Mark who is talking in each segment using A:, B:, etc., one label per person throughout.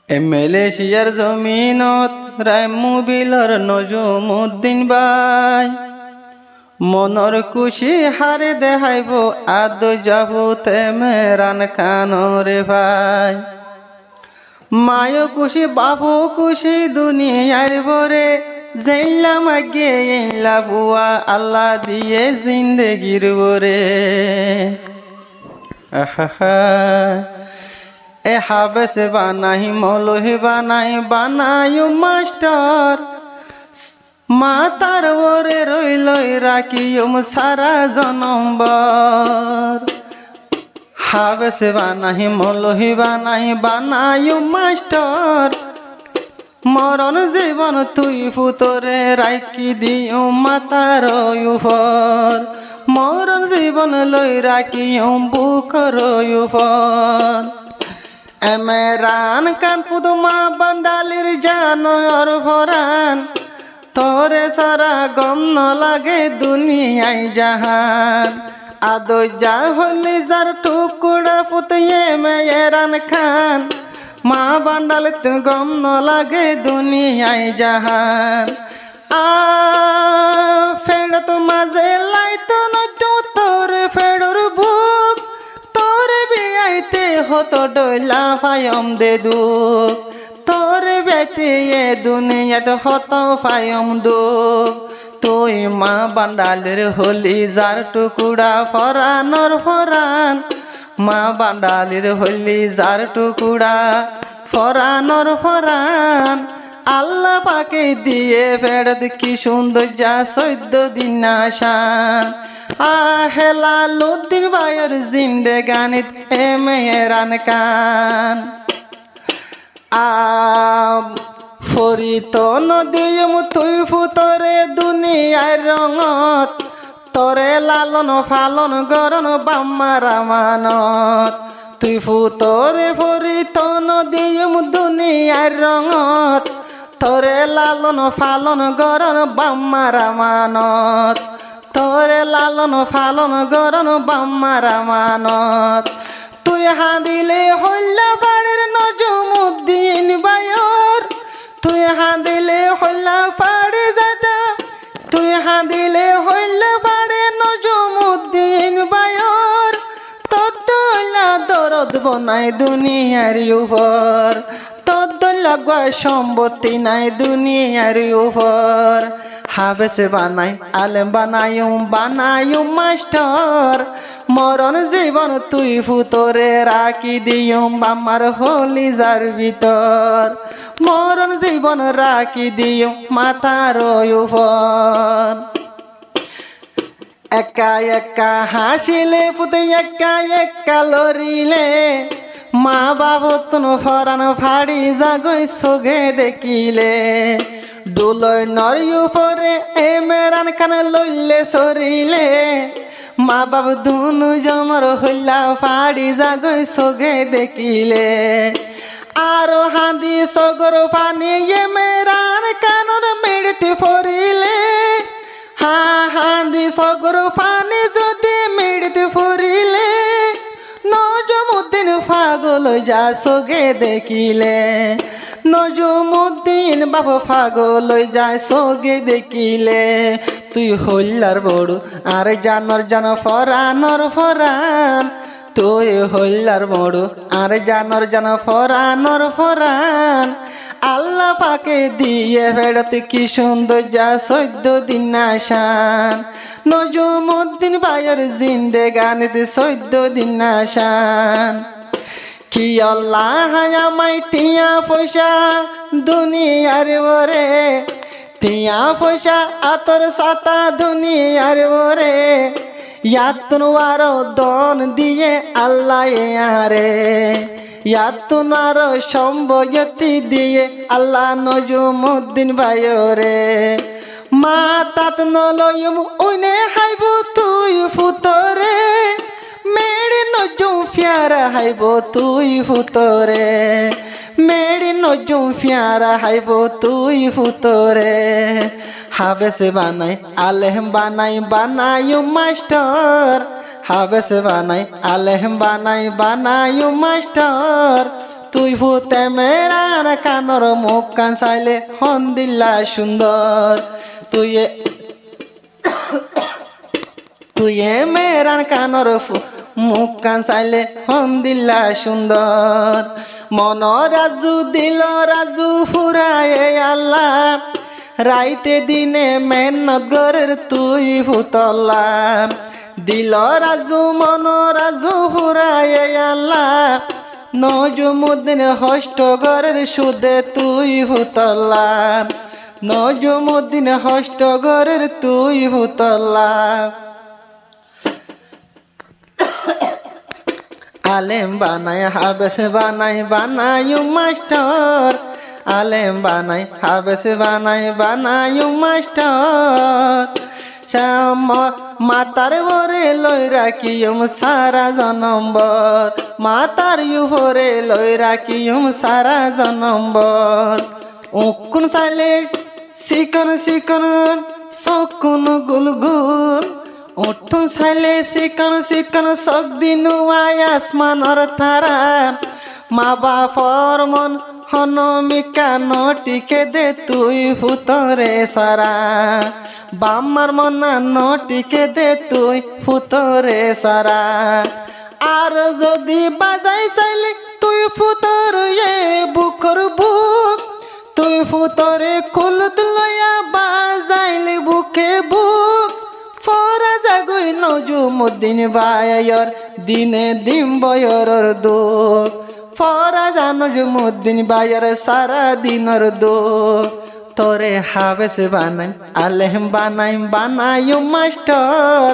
A: মালয়েশিয়ার জমিনত রাইমুবিলর নজমুদ্দিন বাই মনর খুশি হারে দেখাইব আদ যাবতে মেরান কানরে ভাই। মায় খুশি বাপু খুশি দুনিয়ার বরে জেলাম আগে এলা বুয়া আল্লাহ দিয়ে জিন্দেগির বরে। এ হাবেস বানাই মৌলহি বানাই বানায়ু মাস্টার মাতার ওরে রইলই রাখিয়ম সারা জনম্বর। হাবেস বানাই মৌলহি বানাই বানায়ু মাস্টার মরণ জীবন তুই ফুতরে রাখি দিও মাতার উপর। মরণ জীবন লই রাখিও বুকর উপর। এমেরান কান ফুদমা বান্ডালির জানর ভরান তোরে সারা গম ন লাগে দুনিয়ায় জাহান। আদো যা হলি যার টুকুড়া ফুতিয়ে মেয়েরান খান মা বান্ডাল গম ন লাগে দুনিয়ায় জাহান। ফেড় তো মাঝে লাইতো নজু তোর ফেড়র বুক তোর বিয়াইতে হতো ডইলা ফায়ম দে দুঃখ। তোর বেতে এ দুনিয়াত হতো ফায়ম দুঃখ। তুই মা বান্ডালের হলি যার টুকুড়া ফরানর ফরান। মা বান্ডালের হলি যার টুকুড়া ফরানর ফরান। আল্লাহ পাকে দিয়ে ফেরত কি সুন্দর যা 14 দিন আসান। আহেলা লুদ্দিন ভাইয়ের জিন্দেগানিত এ মেয়েরান কান। ফরিত নদীম তুই ফুতরে দুনিয়ার রঙত তরে লালন ফালন গরণ বাম্মার মানত। তুই ফুতরে ফরিত নদীম দুনিয়ার রঙত তরে লালন ফালন গরণ বাম্মার মানত। তোরে লালন ফালন গরণ বাম্মার মানত। তুই হাঁদিলে হল্লা পাড়ের নজমুদ্দিন বায়র। তুই হাঁদিলে হল্লা পাড়ে যাতা। তুই হাঁদিলে হল্লা পাড়ে নজমুদ্দিন বায়র। তদ্দলা দরদ বনাই দুনিয়ার উপর। তদ্দলা গয় সম্পত্তি নাই দুনিয়ার উপর। হাবেস বানাই আলেম বানায়ুম মাস্টার মরণ জীবন তুই ফুতরে রাখি দিয়ম আমার হলি যার ভিতর। মরণ জীবন রাখি দিও মাতার উপর। একা একা হাসিলে ফুতে একা একা লড়িলে মা বাবতন ফরান ফাড়ি জাগই সোগে দেখিলে। ডুলয় নরি উপরে এ মেরান কানে লইলে সরিলে মা বাব দুনু জমর হইলা ফাড়ি জাগই সোগে দেখিলে। আরো হাঁদি সগর পানি এ মেরান কানর মেড়তে ফরিলে। হাঁদি সগর পানি যদি মেড়তে ফরিলে নজমুদ্দিন পাগল যা সোগে দেখিলে। নজমুদ্দিন বাবা পাগল যায় সোগে দেখিলে। তুই হইলার বড় আর জানর জান ফরানর ফরান। তুই হইলার বড় আর জানর জান ফরানর ফরান। আল্লাহ পাকে দিয়ে ফেরত কি সুন্দর যা 14 দিন আসান। নজমুদ্দিন ভাইয়ের জিন্দেগানিতে 14 দিন আসান। কি আল্লাহ আমায় টিয়া পয়সা দুনিয়ার ওরে। টিয়া পয়সা আতর সাতা দুনিয়ার ওরে। ইয়াতুন আরো দন দিয়ে আল্লাহ আরে। ইয়াতুন আরো সম্বয়তি দিয়ে আল্লাহ নজমুদ্দিন ভাইরে। মা তাত নলয়ম ওইনে হাইব তুই ফুতরে। মেড়ে নজম ফিয়ারা হাইব তুই ফুতরে। মেড়ে নজম ফিয়ারা হাইব তুই ফুতরে। হাবেস বানাই আলেম বানায়ু মাস্টার। হাবেস বানাই আলেম বানায়ু মাস্টার। তুই ফুতে মেরা মেরান কানর মুখ কান চাইলে হন দিল্লা সুন্দর তুই মেরান কানর মুখ কান চাইলে হন দিল্লা সুন্দর মন রাজু দিল রাজু ফুরায়ে আল্লাহ রাইতে দিনে মেহনত গরের তুই ফুতল্লা দিল রাজু মন রাজু ফুরায়ে আল্লাহ নজমুদ্দিন হষ্ট গরের সুদে তুই ফুতল্লা নজমুদ্দিন হষ্ট গরের তুই ফুতল্লা আলেম বানাই হাবেস বানাই বানায়ু মাস্টার আলেম বানাই হাবেস বানাই বানায়ু মাস্টার মাতার বরে লই রাখিম সারা জনম্বর মাতার ইউরে লই রাখিম সারা জনম্বর উকুন চাইলে চিকন চিকন চকুন গুলগুল উঠুন চাইলে চিকন চিকন চক দিনু আই আসমানৰ তারা মা বাপর মন হনমিকা নটিকে দে তুই ফুতরে সারা বাম্মার মনা নটিকে দে তুই ফুতরে সারা আর যদি বাজাই চাইলে তুই ফুতর বুকর বুক তুই ফুতরে কুলত লয়া বাজাইলে বুকে বুক ফরা জাগুই নজুমুদ্দিন বায়র দিনে দিন বয়রর দুঃখ ফরা নজুমুদ্দিন বায়র সারা দিনর দুঃখ তোরে হাবেস বানাই আলেম বানাই বানায়ু মাস্টার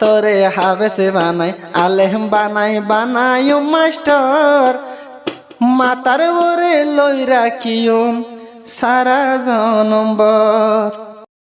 A: তোরে হাবেস বানাই আলেম বানাই বানায়ু মাস্টার মাতার বরে লই রাখিম সারা জনম্বর।